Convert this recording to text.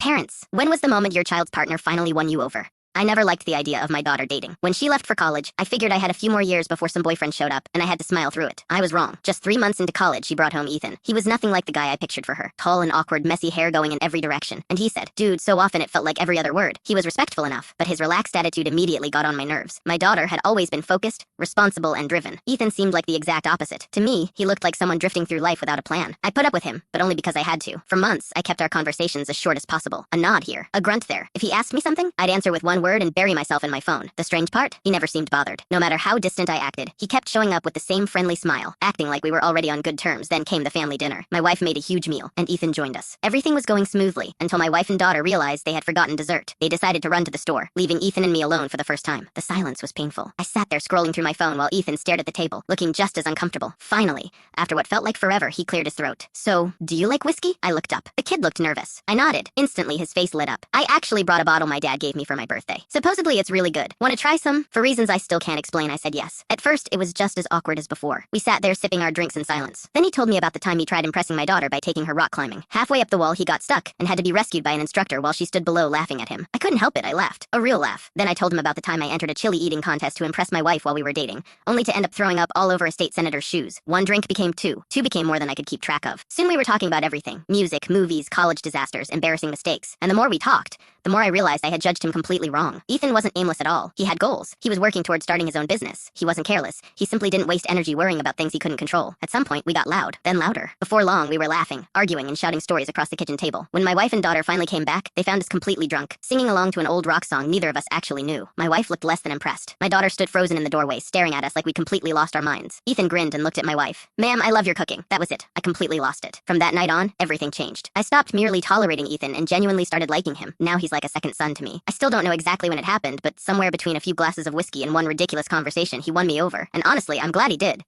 Parents, when was the moment your child's partner finally won you over? I never liked the idea of my daughter dating. When she left for college, I figured I had a few more years before some boyfriend showed up, and I had to smile through it. I was wrong. Just 3 months into college, she brought home Ethan. He was nothing like the guy I pictured for her. Tall and awkward, messy hair going in every direction. And he said, dude, so often it felt like every other word. He was respectful enough, but his relaxed attitude immediately got on my nerves. My daughter had always been focused, responsible, and driven. Ethan seemed like the exact opposite. To me, he looked like someone drifting through life without a plan. I put up with him, but only because I had to. For months, I kept our conversations as short as possible. A nod here, a grunt there. If he asked me something, I'd answer with one word and bury myself in my phone. The strange part? He never seemed bothered. No matter how distant I acted, he kept showing up with the same friendly smile, acting like we were already on good terms. Then came the family dinner. My wife made a huge meal, and Ethan joined us. Everything was going smoothly, until my wife and daughter realized they had forgotten dessert. They decided to run to the store, leaving Ethan and me alone for the first time. The silence was painful. I sat there scrolling through my phone while Ethan stared at the table, looking just as uncomfortable. Finally, after what felt like forever, he cleared his throat. So, do you like whiskey? I looked up. The kid looked nervous. I nodded. Instantly, his face lit up. I actually brought a bottle my dad gave me for my birthday. Supposedly, it's really good. Want to try some? For reasons I still can't explain, I said yes. At first, it was just as awkward as before. We sat there sipping our drinks in silence. Then he told me about the time he tried impressing my daughter by taking her rock climbing. Halfway up the wall, he got stuck and had to be rescued by an instructor while she stood below laughing at him. I couldn't help it, I laughed. A real laugh. Then I told him about the time I entered a chili eating contest to impress my wife while we were dating, only to end up throwing up all over a state senator's shoes. One drink became two. Two became more than I could keep track of. Soon we were talking about everything. Music, movies, college disasters, embarrassing mistakes. And the more we talked, the more I realized I had judged him completely wrong. Ethan wasn't aimless at all. He had goals. He was working towards starting his own business. He wasn't careless. He simply didn't waste energy worrying about things he couldn't control. At some point, we got loud, then louder. Before long, we were laughing, arguing, and shouting stories across the kitchen table. When my wife and daughter finally came back, they found us completely drunk, singing along to an old rock song neither of us actually knew. My wife looked less than impressed. My daughter stood frozen in the doorway, staring at us like we'd completely lost our minds. Ethan grinned and looked at my wife. Ma'am, I love your cooking. That was it. I completely lost it. From that night on, everything changed. I stopped merely tolerating Ethan and genuinely started liking him. Now he's like a second son to me. I still don't know exactly when it happened, but somewhere between a few glasses of whiskey and one ridiculous conversation, he won me over. And honestly, I'm glad he did.